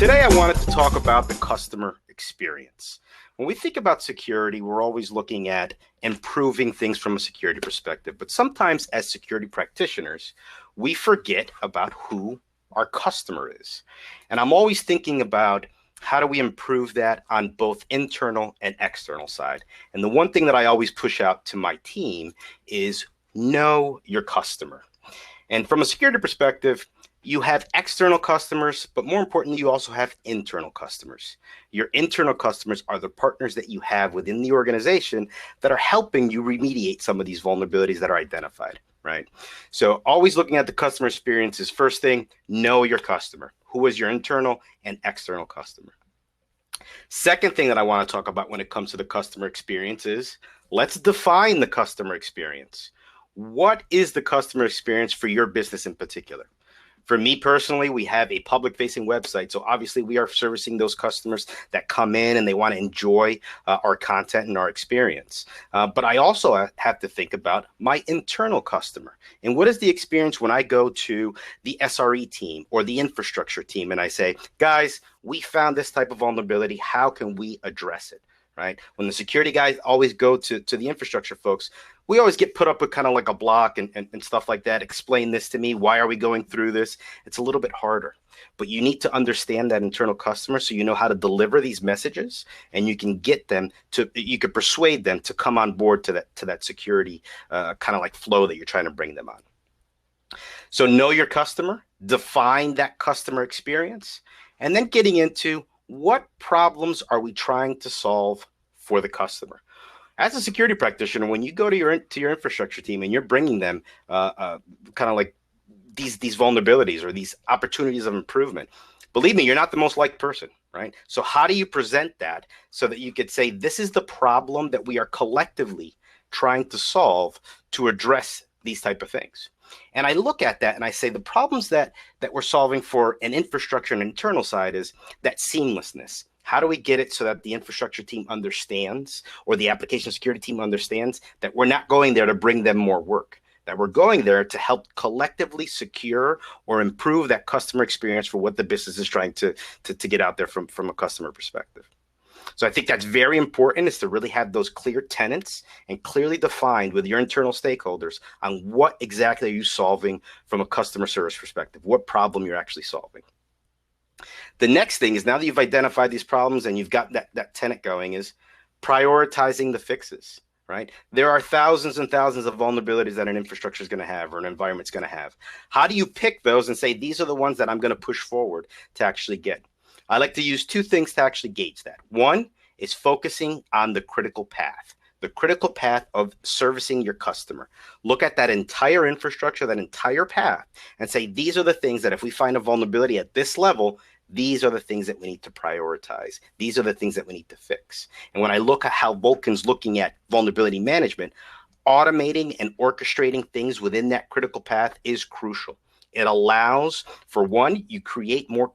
Today, I wanted to talk about the customer experience. When we think about security, we're always looking at improving things from a security perspective. But sometimes as security practitioners, we forget about who our customer is. And I'm always thinking about how do we improve that on both internal and external side. And the one thing that I always push out to my team is know your customer. And from a security perspective, you have external customers, but more importantly, you also have internal customers. Your internal customers are the partners that you have within the organization that are helping you remediate some of these vulnerabilities that are identified, right? So always looking at the customer experience is first thing, know your customer. Who is your internal and external customer? Second thing that I want to talk about when it comes to the customer experience is let's define the customer experience. What is the customer experience for your business in particular? For me personally, we have a public-facing website. So obviously we are servicing those customers that come in and they want to enjoy our content and our experience. But I also have to think about my internal customer. And what is the experience when I go to the SRE team or the infrastructure team and I say, guys, we found this type of vulnerability. How can we address it? Right? When the security guys always go to the infrastructure folks, we always get put up with kind of like a block and stuff like that. Explain this to me. Why are we going through this? It's a little bit harder, but you need to understand that internal customer so you know how to deliver these messages and you can get them to, you could persuade them to come on board to that security kind of like flow that you're trying to bring them on. So know your customer, define that customer experience, and then getting into what problems are we trying to solve for the customer? As a security practitioner, when you go to your infrastructure team and you're bringing them kind of like these vulnerabilities or these opportunities of improvement, believe me, you're not the most liked person, right? So how do you present that so that you could say, this is the problem that we are collectively trying to solve to address these type of things? And I look at that and I say the problems that we're solving for an infrastructure and internal side is that seamlessness. How do we get it so that the infrastructure team understands or the application security team understands that we're not going there to bring them more work, that we're going there to help collectively secure or improve that customer experience for what the business is trying to get out there from a customer perspective. So I think that's very important, is to really have those clear tenets and clearly defined with your internal stakeholders on what exactly are you solving from a customer service perspective, what problem you're actually solving. The next thing is, now that you've identified these problems and you've got that tenet going, is prioritizing the fixes, right? There are thousands and thousands of vulnerabilities that an infrastructure is going to have or an environment's going to have. How do you pick those and say, these are the ones that I'm going to push forward to actually get? I like to use two things to actually gauge that. One is focusing on the critical path of servicing your customer. Look at that entire infrastructure, that entire path, and say, these are the things that if we find a vulnerability at this level, these are the things that we need to prioritize. These are the things that we need to fix. And when I look at how Vulcan's looking at vulnerability management, automating and orchestrating things within that critical path is crucial. It allows, for one, you create more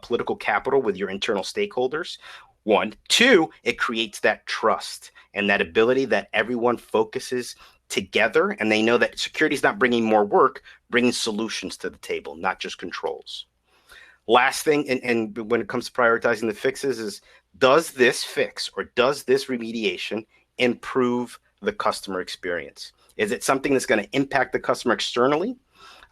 political capital with your internal stakeholders. One. Two, it creates that trust and that ability that everyone focuses together and they know that security is not bringing more work, bringing solutions to the table, not just controls. Last thing, and when it comes to prioritizing the fixes, is does this fix or does this remediation improve the customer experience? Is it something that's going to impact the customer externally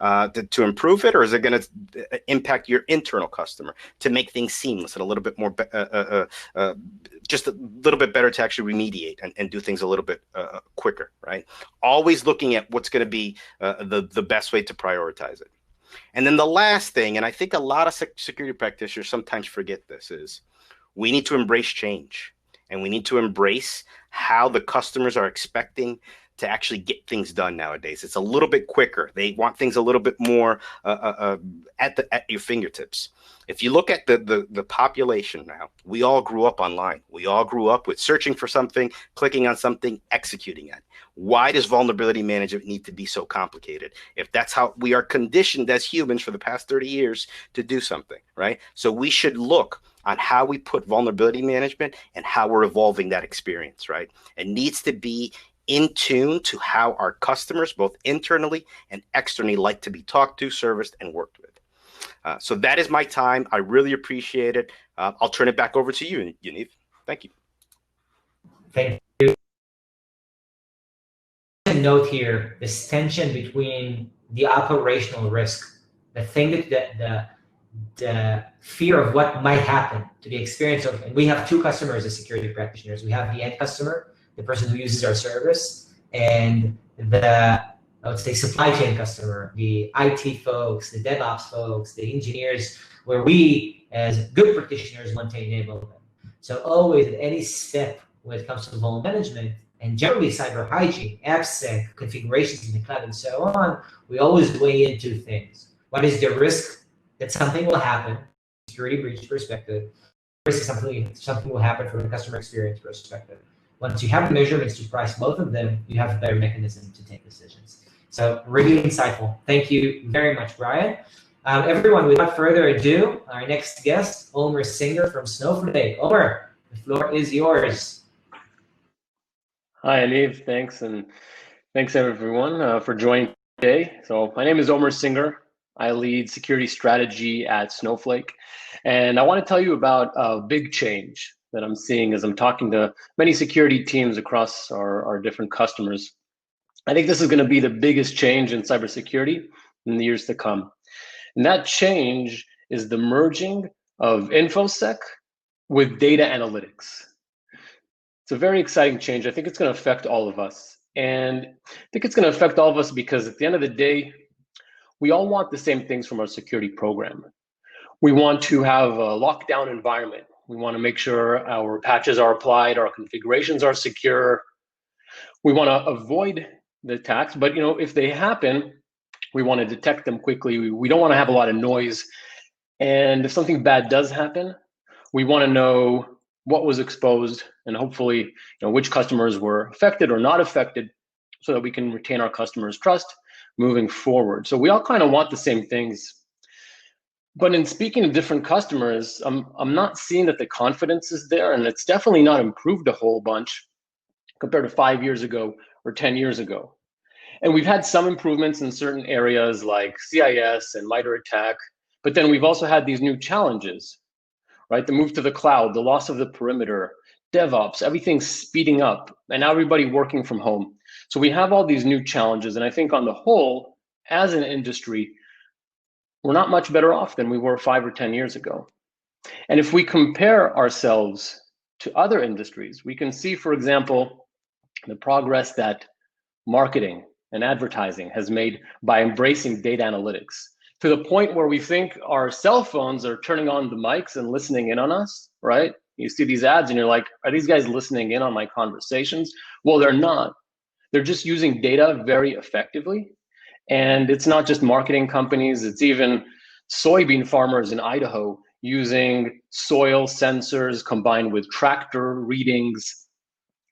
to improve it, or is it going to impact your internal customer to make things seamless and a little bit more, just a little bit better to actually remediate and do things a little bit quicker, right? Always looking at what's going to be the best way to prioritize it. And then the last thing, and I think a lot of security practitioners sometimes forget this, is we need to embrace change and we need to embrace how the customers are expecting to actually get things done nowadays. It's a little bit quicker. They want things a little bit more at your fingertips. If you look at the population now, we all grew up online. We all grew up with searching for something, clicking on something, executing it. Why does vulnerability management need to be so complicated? If that's how we are conditioned as humans for the past 30 years to do something, right? So we should look on how we put vulnerability management and how we're evolving that experience, right? It needs to be in tune to how our customers, both internally and externally, like to be talked to, serviced, and worked with. So that is my time. I really appreciate it. I'll turn it back over to you, Yaniv. Thank you. Thank you. Note here this tension between the operational risk, the thing that the fear of what might happen to the experience of, and we have two customers as security practitioners. We have the end customer, the person who uses our service, and the, I would say, supply chain customer, the IT folks, the DevOps folks, the engineers, where we as good practitioners want to enable them. So always at any step when it comes to vulnerability management and generally cyber hygiene, AppSec, configurations in the cloud, and so on, we always weigh into things. What is the risk that something will happen, security breach perspective? Risk something will happen from a customer experience perspective. Once you have the measurements to price both of them, you have a better mechanism to take decisions. So really insightful. Thank you very much, Brian. Everyone, without further ado, our next guest, Omer Singer from Snowflake. Omer, the floor is yours. Hi, Yaniv. Thanks, and thanks everyone for joining today. So my name is Omer Singer. I lead security strategy at Snowflake, and I want to tell you about a big change that I'm seeing as I'm talking to many security teams across our different customers. I think this is going to be the biggest change in cybersecurity in the years to come. And that change is the merging of InfoSec with data analytics. It's a very exciting change. I think it's going to affect all of us. And I think it's going to affect all of us because at the end of the day, we all want the same things from our security program. We want to have a lockdown environment. We want to make sure our patches are applied, our configurations are secure. We want to avoid the attacks, but if they happen, we want to detect them quickly. We don't want to have a lot of noise. And if something bad does happen, we want to know what was exposed and hopefully which customers were affected or not affected so that we can retain our customers' trust moving forward. So we all kind of want the same things. But in speaking to different customers, I'm not seeing that the confidence is there, and it's definitely not improved a whole bunch compared to 5 years ago or 10 years ago. And we've had some improvements in certain areas like CIS and MITRE ATT&CK, but then we've also had these new challenges, right? The move to the cloud, the loss of the perimeter, DevOps, everything's speeding up, and now everybody working from home. So we have all these new challenges, and I think on the whole, as an industry, we're not much better off than we were 5 or 10 years ago. And if we compare ourselves to other industries, we can see, for example, the progress that marketing and advertising has made by embracing data analytics, to the point where we think our cell phones are turning on the mics and listening in on us, right? You see these ads and you're like, are these guys listening in on my conversations? Well, they're not. They're just using data very effectively. And it's not just marketing companies, it's even soybean farmers in Idaho using soil sensors combined with tractor readings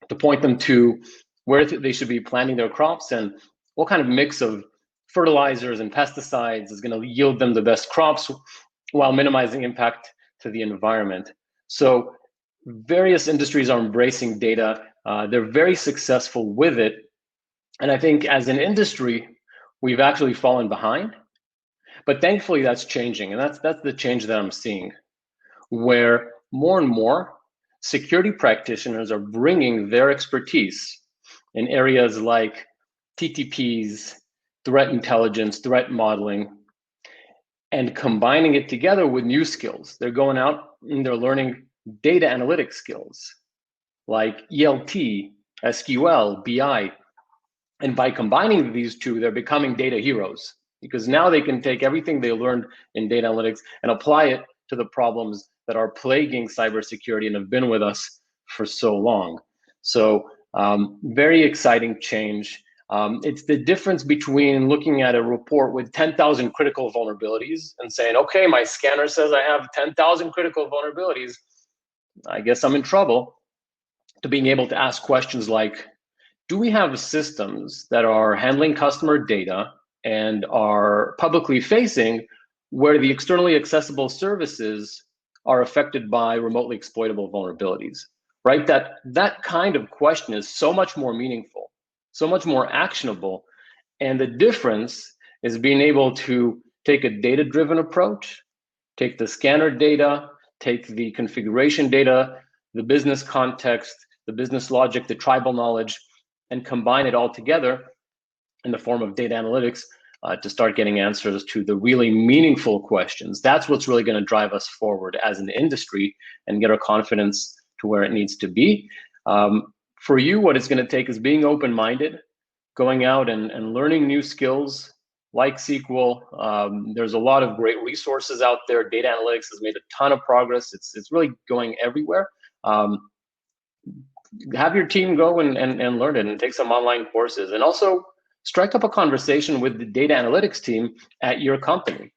to point them to where they should be planting their crops and what kind of mix of fertilizers and pesticides is going to yield them the best crops while minimizing impact to the environment. So various industries are embracing data. They're very successful with it. And I think as an industry, we've actually fallen behind. But thankfully, that's changing. And that's the change that I'm seeing, where more and more security practitioners are bringing their expertise in areas like TTPs, threat intelligence, threat modeling, and combining it together with new skills. They're going out and they're learning data analytics skills like ELT, SQL, BI. And by combining these two, they're becoming data heroes, because now they can take everything they learned in data analytics and apply it to the problems that are plaguing cybersecurity and have been with us for so long. So very exciting change. It's the difference between looking at a report with 10,000 critical vulnerabilities and saying, okay, my scanner says I have 10,000 critical vulnerabilities. I guess I'm in trouble, to being able to ask questions like, do we have systems that are handling customer data and are publicly facing where the externally accessible services are affected by remotely exploitable vulnerabilities, right? That kind of question is so much more meaningful, so much more actionable. And the difference is being able to take a data-driven approach, take the scanner data, take the configuration data, the business context, the business logic, the tribal knowledge, and combine it all together in the form of data analytics to start getting answers to the really meaningful questions. That's what's really going to drive us forward as an industry and get our confidence to where it needs to be. For you, what it's going to take is being open-minded, going out and learning new skills like SQL. There's a lot of great resources out there. Data analytics has made a ton of progress. It's really going everywhere. Have your team go and learn it and take some online courses, and also strike up a conversation with the data analytics team at your company.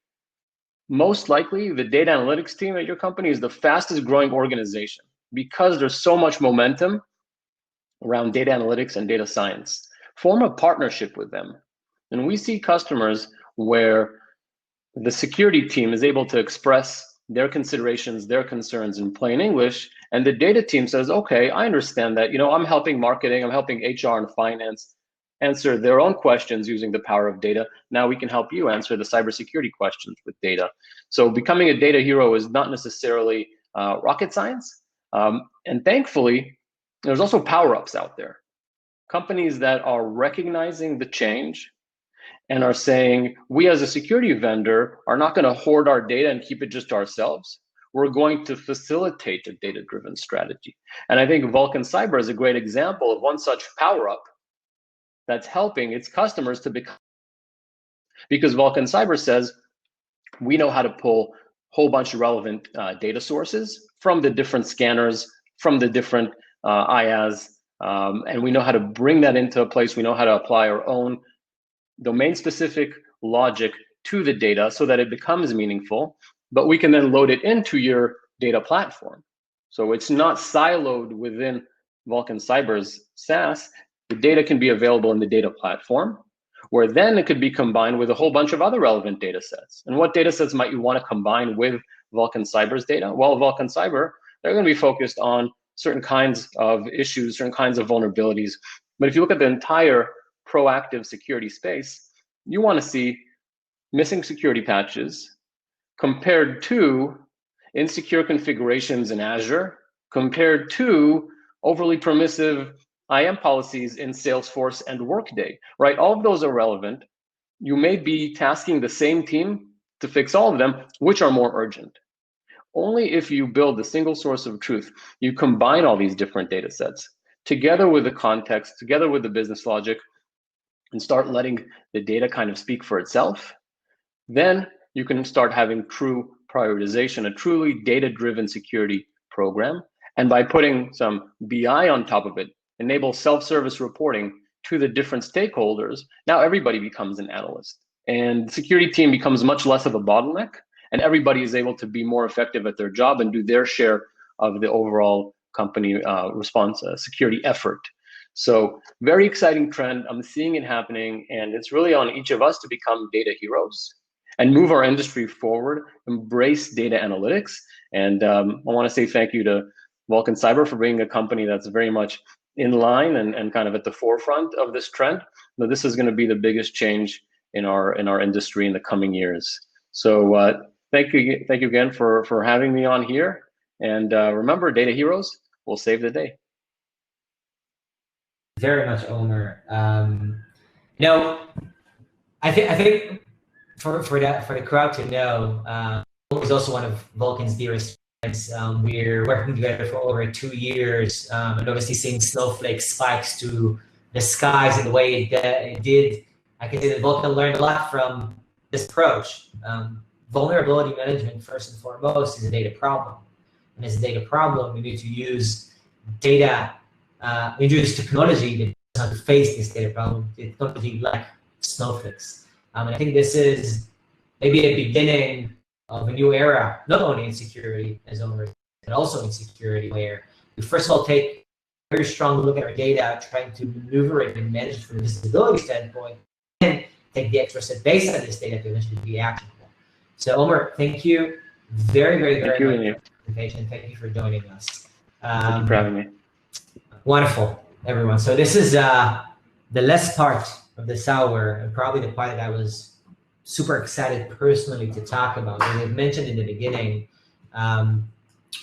Most likely, the data analytics team at your company is the fastest growing organization because there's so much momentum around data analytics and data science. Form a partnership with them. And we see customers where the security team is able to express their considerations, their concerns in plain English, and the data team says, okay, I understand that, I'm helping marketing, I'm helping HR and finance answer their own questions using the power of data. Now we can help you answer the cybersecurity questions with data. So becoming a data hero is not necessarily rocket science. And thankfully, there's also power-ups out there. Companies that are recognizing the change and are saying, we as a security vendor are not going to hoard our data and keep it just to ourselves. We're going to facilitate a data-driven strategy. And I think Vulcan Cyber is a great example of one such power-up that's helping its customers to become, because Vulcan Cyber says, we know how to pull a whole bunch of relevant data sources from the different scanners, from the different IaaS, and we know how to bring that into a place. We know how to apply our own domain-specific logic to the data so that it becomes meaningful, but we can then load it into your data platform. So it's not siloed within Vulcan Cyber's SaaS. The data can be available in the data platform, where then it could be combined with a whole bunch of other relevant data sets. And what data sets might you want to combine with Vulcan Cyber's data? Well, Vulcan Cyber, they're going to be focused on certain kinds of issues, certain kinds of vulnerabilities. But if you look at the entire proactive security space, you want to see missing security patches compared to insecure configurations in Azure, compared to overly permissive IAM policies in Salesforce and Workday, right? All of those are relevant. You may be tasking the same team to fix all of them, which are more urgent. Only if you build a single source of truth, you combine all these different data sets together with the context, together with the business logic, and start letting the data kind of speak for itself, then you can start having true prioritization, a truly data-driven security program. And by putting some BI on top of it, enable self-service reporting to the different stakeholders, now everybody becomes an analyst. And the security team becomes much less of a bottleneck, and everybody is able to be more effective at their job and do their share of the overall company response security effort. So very exciting trend. I'm seeing it happening, and it's really on each of us to become data heroes and move our industry forward, embrace data analytics. And I want to say thank you to Vulcan Cyber for being a company that's very much in line and kind of at the forefront of this trend. But this is going to be the biggest change in our industry in the coming years. So thank you again for having me on here. And remember, data heroes will save the day. Very much, Omer. I think for the crowd to know, Omer is also one of Vulcan's dearest friends. We're working together for over 2 years, and obviously seeing Snowflake spikes to the skies in the way it did. I can say that Vulcan learned a lot from this approach. Vulnerability management, first and foremost, is a data problem. And as a data problem, we need to use data. We use technology that knows how to face this data problem, technology like Snowflake's. And I think this is maybe a beginning of a new era, not only in security, as Omer said, but also in security, where we first of all take a very strong look at our data, trying to maneuver it and manage it from a visibility standpoint, and take the extra step based on this data to eventually be actionable. So Omer, thank you very much for your presentation. Thank you for joining us. Thank you for having me. Wonderful, everyone. So this is the last part of this hour, and probably the part that I was super excited personally to talk about. As I mentioned in the beginning,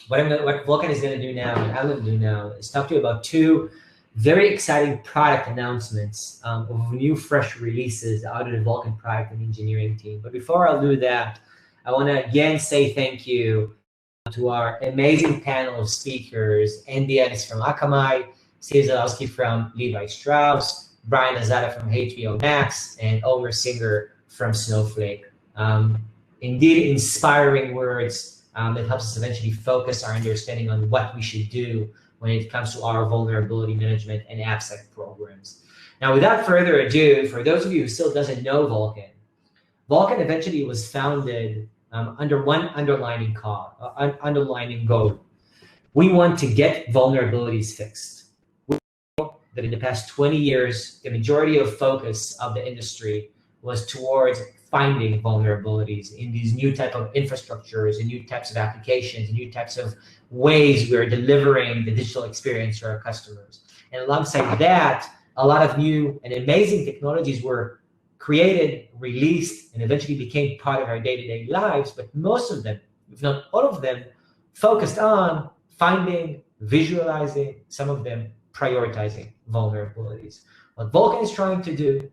what Vulcan is going to do now and I'm going to do now is talk to you about two very exciting product announcements of new fresh releases out of the Vulcan product and engineering team. But before I'll do that, I want to again say thank you to our amazing panel of speakers, Andy Ellis from Akamai, Steve Zalowski from Levi Strauss, Brian Lozada from HBO Max, and Omer Singer from Snowflake. Indeed, inspiring words that helps us eventually focus our understanding on what we should do when it comes to our vulnerability management and AppSec programs. Now, without further ado, for those of you who still doesn't know Vulcan, Vulcan eventually was founded under one underlining goal. We want to get vulnerabilities fixed. We know that in the past 20 years, the majority of focus of the industry was towards finding vulnerabilities in these new type of infrastructures and new types of applications and new types of ways we're delivering the digital experience to our customers. And alongside that, a lot of new and amazing technologies were created, released, and eventually became part of our day-to-day lives, but most of them, if not all of them, focused on finding, visualizing, some of them prioritizing vulnerabilities. What Vulcan is trying to do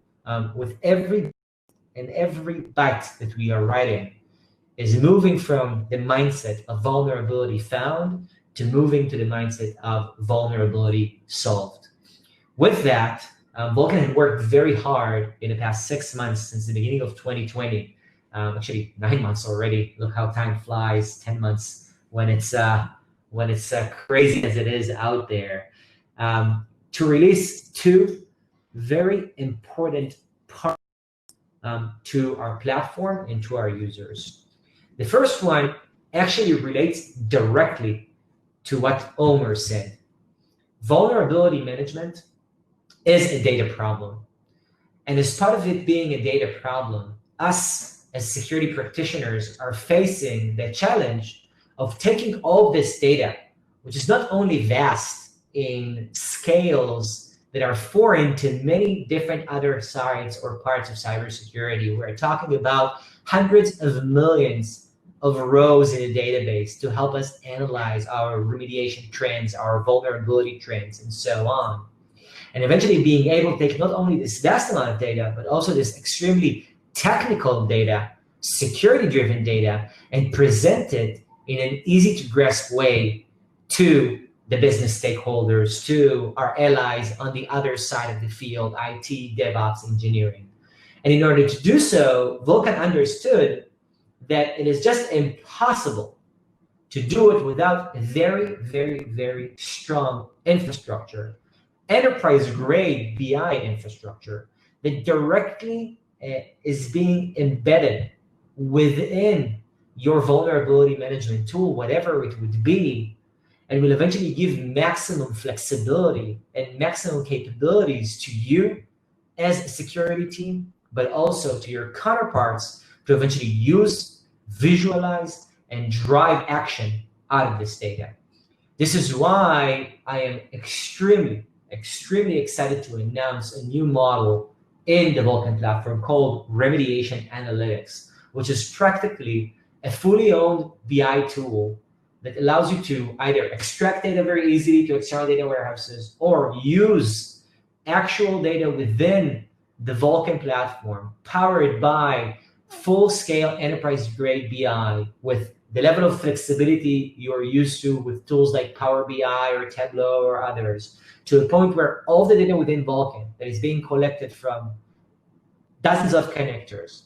with every byte that we are writing is moving from the mindset of vulnerability found to moving to the mindset of vulnerability solved. With that, Vulcan had worked very hard in the past 6 months since the beginning of 2020, actually 9 months already. Look how time flies, 10 months when it's crazy as it is out there, to release two very important parts to our platform and to our users. The first one actually relates directly to what Omer said. Vulnerability management is a data problem. And as part of it being a data problem, us as security practitioners are facing the challenge of taking all this data, which is not only vast in scales that are foreign to many different other sides or parts of cybersecurity. We're talking about hundreds of millions of rows in a database to help us analyze our remediation trends, our vulnerability trends, and so on. And eventually being able to take not only this vast amount of data, but also this extremely technical data, security-driven data, and present it in an easy-to-grasp way to the business stakeholders, to our allies on the other side of the field, IT, DevOps, engineering. And in order to do so, Vulcan understood that it is just impossible to do it without a very, very, very strong infrastructure, enterprise-grade BI infrastructure that directly is being embedded within your vulnerability management tool, whatever it would be, and will eventually give maximum flexibility and maximum capabilities to you as a security team, but also to your counterparts to eventually use, visualize, and drive action out of this data. This is why I am extremely excited to announce a new model in the Vulcan platform called Remediation Analytics, which is practically a fully owned BI tool that allows you to either extract data very easily to external data warehouses or use actual data within the Vulcan platform, powered by full-scale enterprise-grade BI with the level of flexibility you're used to with tools like Power BI or Tableau or others, to a point where all the data within Vulcan that is being collected from dozens of connectors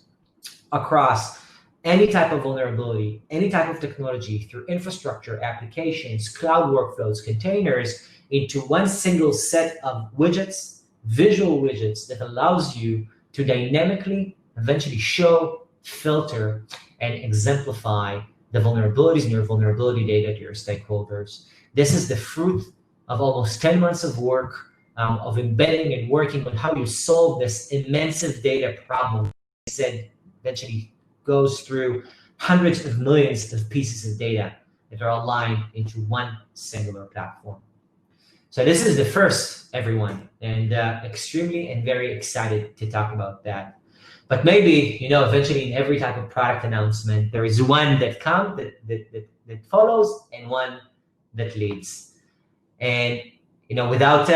across any type of vulnerability, any type of technology, through infrastructure, applications, cloud workflows, containers, into one single set of widgets, visual widgets that allows you to dynamically eventually show, filter, and exemplify the vulnerabilities in your vulnerability data to your stakeholders. This is the fruit of almost 10 months of work of embedding and working on how you solve this immense data problem. I said eventually goes through hundreds of millions of pieces of data that are aligned into one singular platform. So this is the first, everyone, and extremely and very excited to talk about that. But maybe, eventually in every type of product announcement, there is one that that follows and one that leads. And, without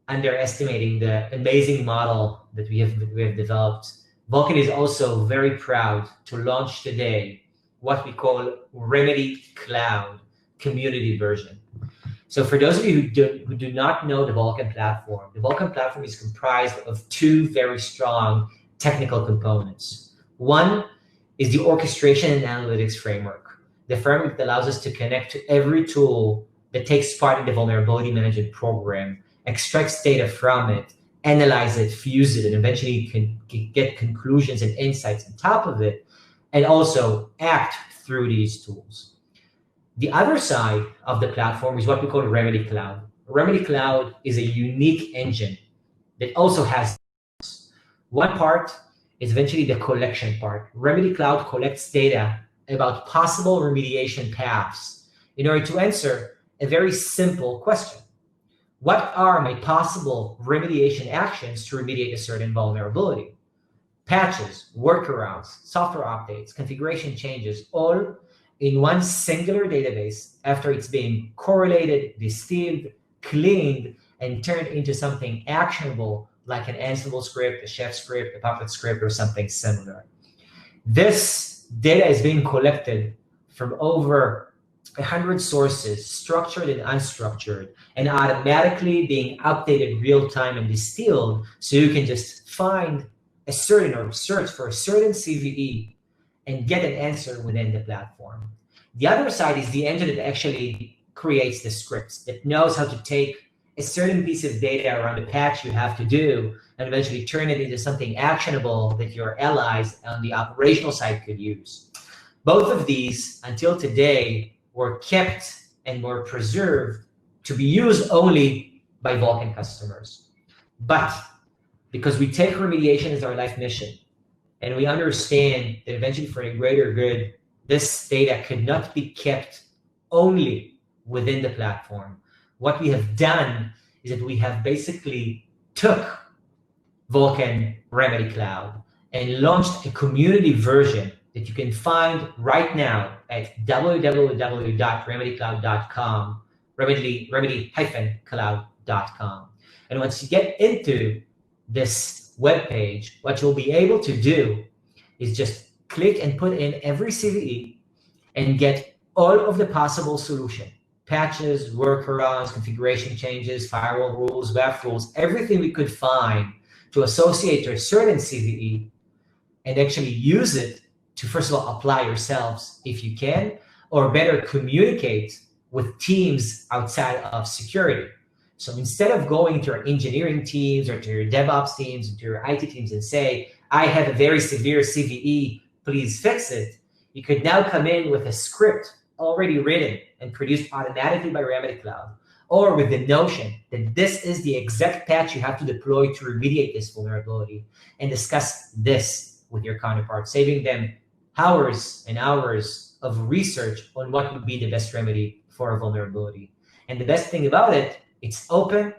underestimating the amazing model that we have developed, Vulcan is also very proud to launch today what we call Remedy Cloud community version. So for those of you who do not know the Vulcan platform is comprised of two very strong technical components. One is the orchestration and analytics framework, the framework that allows us to connect to every tool that takes part in the vulnerability management program, extracts data from it, analyze it, fuse it, and eventually can get conclusions and insights on top of it, and also act through these tools. The other side of the platform is what we call Remedy Cloud. Remedy Cloud is a unique engine that also has one part is eventually the collection part. Remedy Cloud collects data about possible remediation paths in order to answer a very simple question. What are my possible remediation actions to remediate a certain vulnerability? Patches, workarounds, software updates, configuration changes, all in one singular database after it's been correlated, distilled, cleaned, and turned into something actionable like an Ansible script, a Chef script, a Puppet script, or something similar. This data is being collected from over 100 sources, structured and unstructured, and automatically being updated real-time and distilled, so you can just find a certain or search for a certain CVE and get an answer within the platform. The other side is the engine that actually creates the scripts, that knows how to take a certain piece of data around a patch you have to do and eventually turn it into something actionable that your allies on the operational side could use. Both of these, until today, were kept and were preserved to be used only by Vulcan customers. But because we take remediation as our life mission, and we understand that eventually for a greater good, this data could not be kept only within the platform. What we have done is that we have basically took Vulcan Remedy Cloud and launched a community version that you can find right now at www.remedycloud.com, remedy-cloud.com. And once you get into this webpage, what you'll be able to do is just click and put in every CVE and get all of the possible solution. Patches, workarounds, configuration changes, firewall rules, WAF rules, everything we could find to associate to a certain CVE and actually use it to, first of all, apply yourselves if you can, or better communicate with teams outside of security. So instead of going to your engineering teams or to your DevOps teams or to your IT teams and say, I have a very severe CVE, please fix it, you could now come in with a script already written and produced automatically by Remedy Cloud, or with the notion that this is the exact patch you have to deploy to remediate this vulnerability, and discuss this with your counterpart, saving them hours and hours of research on what would be the best remedy for a vulnerability. And the best thing about it, it's open,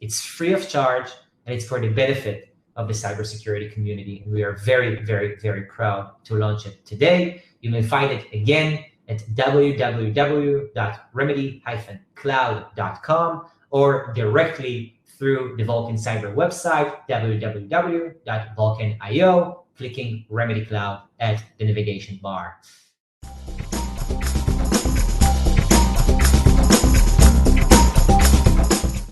it's free of charge, and it's for the benefit of the cybersecurity community. And we are very, very, very proud to launch it today. You may find it again at www.remedy-cloud.com or directly through the Vulcan Cyber website, www.vulcan.io, clicking Remedy Cloud at the navigation bar.